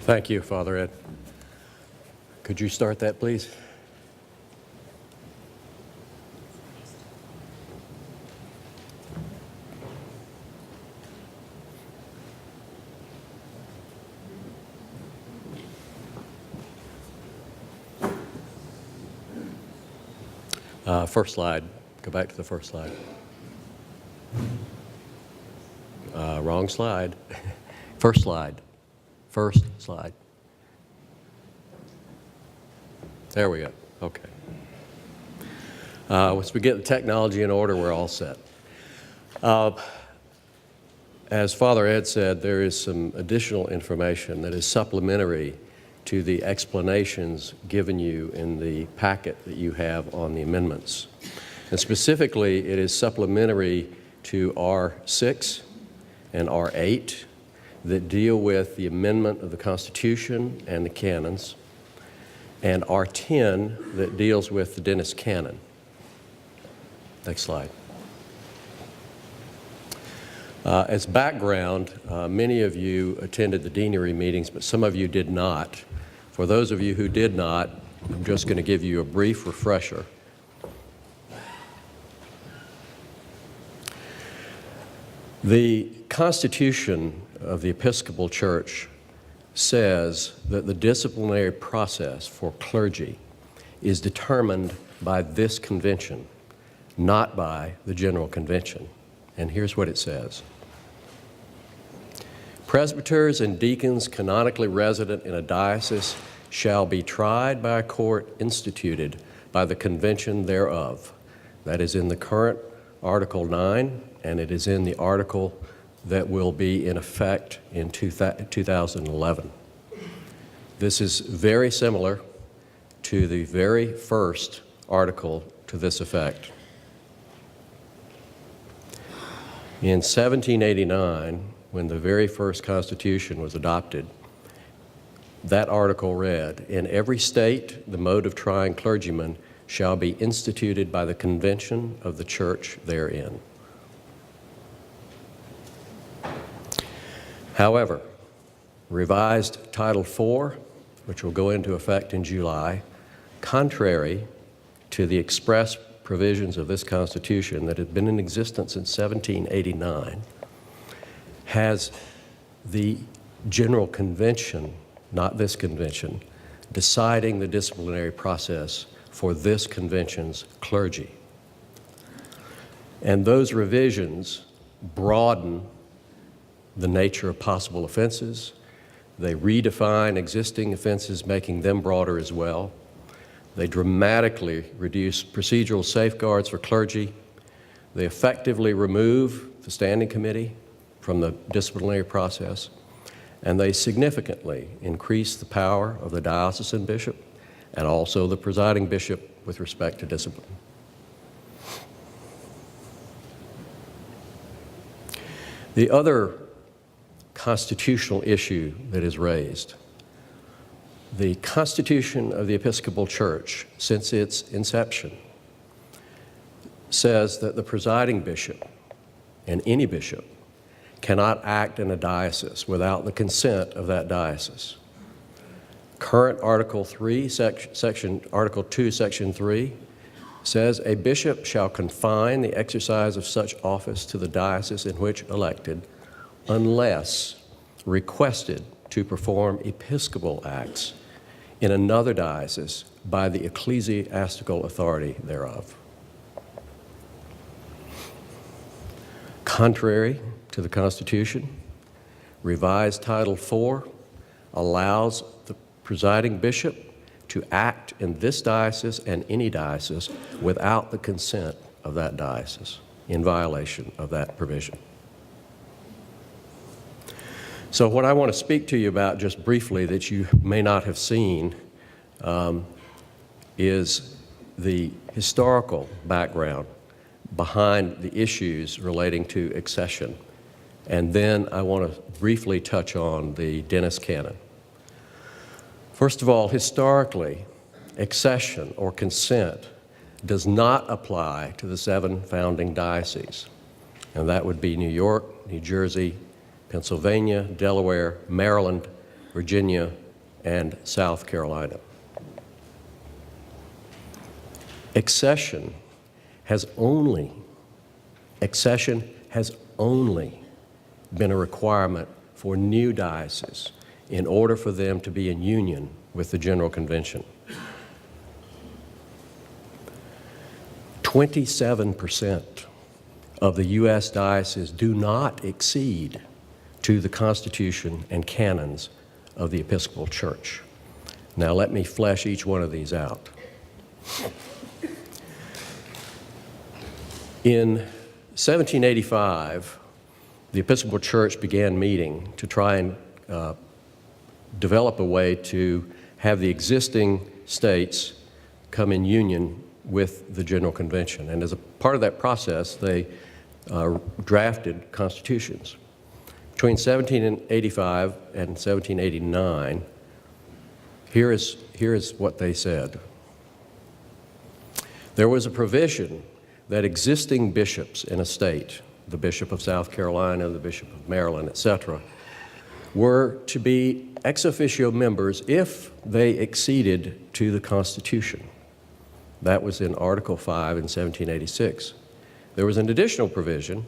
Thank you, Father Ed. Could you start that, please? First slide. Go back to the first slide. Wrong slide. First slide. First slide. There we go. Okay. Once we get the technology in order, we're all set. As Father Ed said, there is some additional information that is supplementary to the explanations given you in the packet that you have on the amendments. And specifically, it is supplementary to R6 and R8 that deal with the amendment of the Constitution and the canons, and R10 that deals with the Dennis Canon. Next slide. As background, many of you attended the deanery meetings, but some of you did not. For those of you who did not, I'm just going to give you a brief refresher. The Constitution of the Episcopal Church says that the disciplinary process for clergy is determined by this convention, not by the General Convention. And here's what it says. Presbyters and deacons canonically resident in a diocese shall be tried by a court instituted by the convention thereof. That is in the current Article 9, and it is in the article that will be in effect in 2011. This is very similar to the very first article to this effect. In 1789, when the very first Constitution was adopted, that article read, "In every state, the mode of trying clergymen shall be instituted by the convention of the church therein." However, revised Title IV, which will go into effect in July, contrary to the express provisions of this Constitution that had been in existence since 1789, has the General Convention, not this convention, deciding the disciplinary process for this convention's clergy. And those revisions broaden the nature of possible offenses. They redefine existing offenses, making them broader as well. They dramatically reduce procedural safeguards for clergy. They effectively remove the standing committee from the disciplinary process, and they significantly increase the power of the diocesan bishop and also the presiding bishop with respect to discipline. The other constitutional issue that is raised, the Constitution of the Episcopal Church, since its inception, says that the presiding bishop, and any bishop, cannot act in a diocese without the consent of that diocese. Current Article 2, Section 3, says a bishop shall confine the exercise of such office to the diocese in which elected, unless requested to perform episcopal acts in another diocese by the ecclesiastical authority thereof. Contrary to the Constitution, revised Title IV allows the presiding bishop to act in this diocese and any diocese without the consent of that diocese, in violation of that provision. So what I want to speak to you about just briefly that you may not have seen is the historical background behind the issues relating to accession. And then I want to briefly touch on the Dennis Canon. First of all, historically, accession or consent does not apply to the 7 founding dioceses. And that would be New York, New Jersey, Pennsylvania, Delaware, Maryland, Virginia, and South Carolina. Accession has only been a requirement for new dioceses in order for them to be in union with the General Convention. 27% of the U.S. dioceses do not accede to the Constitution and canons of the Episcopal Church. Now let me flesh each one of these out. In 1785, the Episcopal Church began meeting to try and develop a way to have the existing states come in union with the General Convention. And as a part of that process, they drafted constitutions. Between 1785 and 1789, here is what they said. There was a provision that existing bishops in a state, the Bishop of South Carolina, the Bishop of Maryland, etc., were to be ex officio members if they acceded to the Constitution. That was in Article 5 in 1786. There was an additional provision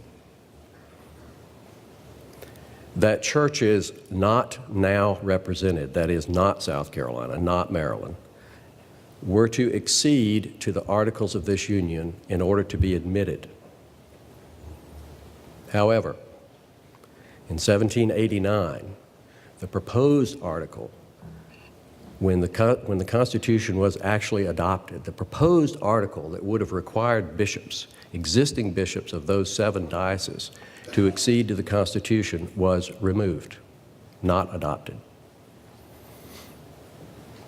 that churches not now represented, that is not South Carolina, not Maryland, were to accede to the Articles of this union in order to be admitted. However, in 1789, the proposed article, when the Constitution was actually adopted, the proposed article that would have required bishops, existing bishops of those 7 dioceses, to accede to the Constitution was removed, not adopted.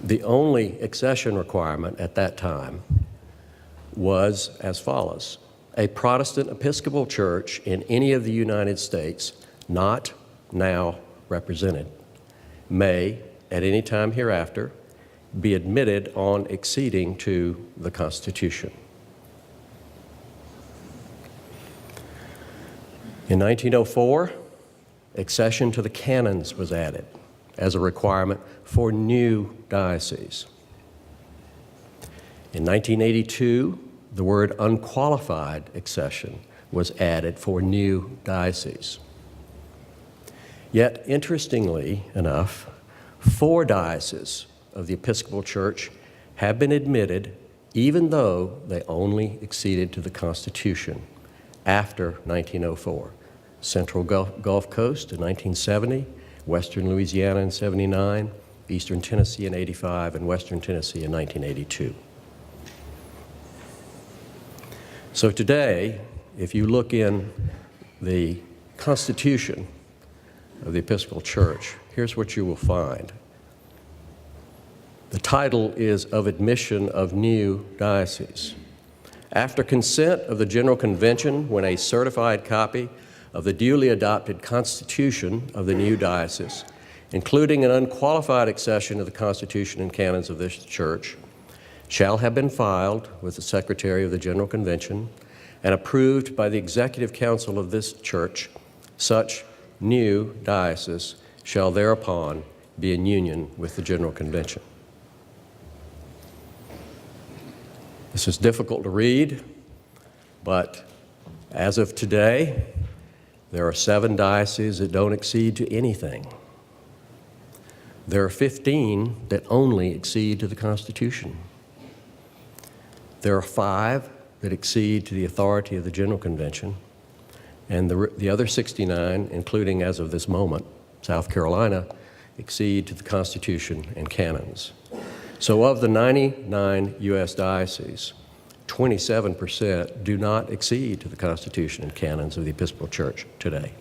The only accession requirement at that time was as follows: a Protestant Episcopal Church in any of the United States, not now represented, may, at any time hereafter, be admitted on acceding to the Constitution. In 1904, accession to the Canons was added as a requirement for new dioceses. In 1982, the word unqualified accession was added for new dioceses. Yet, interestingly enough, 4 dioceses of the Episcopal Church have been admitted even though they only acceded to the Constitution after 1904. Central Gulf Coast in 1970, Western Louisiana in 79, Eastern Tennessee in 85, and Western Tennessee in 1982. So today, if you look in the Constitution of the Episcopal Church, here's what you will find. The title is of admission of new dioceses. After consent of the General Convention, when a certified copy of the duly adopted Constitution of the new diocese, including an unqualified accession to the Constitution and canons of this church, shall have been filed with the Secretary of the General Convention and approved by the Executive Council of this church, such new diocese shall thereupon be in union with the General Convention. This is difficult to read, but as of today, there are 7 dioceses that don't accede to anything. There are 15 that only accede to the Constitution. There are 5 that accede to the authority of the General Convention, and the other 69, including as of this moment, South Carolina, accede to the Constitution and canons. So of the 99 U.S. dioceses, 27% do not accede to the Constitution and canons of the Episcopal Church today.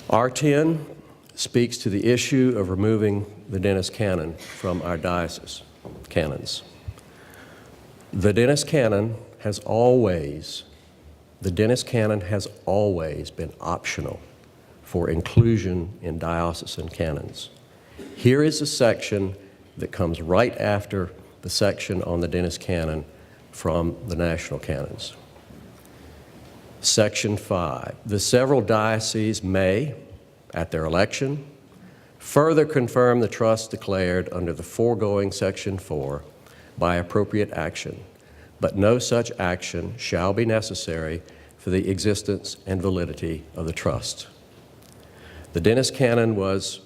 R10 speaks to the issue of removing the Dennis Canon from our diocese canons. The Dennis Canon has always been optional for inclusion in diocesan canons. Here is a section that comes right after the section on the Dennis Canon from the national canons. Section 5, the several dioceses may, at their election, further confirm the trust declared under the foregoing Section 4 by appropriate action, but no such action shall be necessary for the existence and validity of the trust. The Dennis Canon was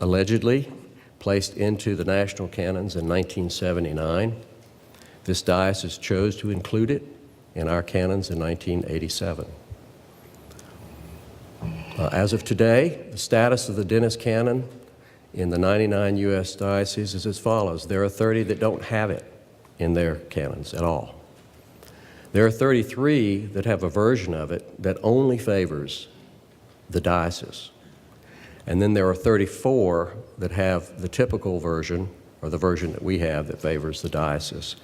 allegedly placed into the national canons in 1979. This diocese chose to include it in our canons in 1987. As of today, the status of the Dennis Canon in the 99 U.S. dioceses is as follows. There are 30 that don't have it in their canons at all. There are 33 that have a version of it that only favors the diocese. And then there are 34 that have the typical version, or the version that we have that favors the diocese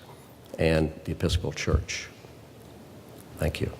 and the Episcopal Church. Thank you.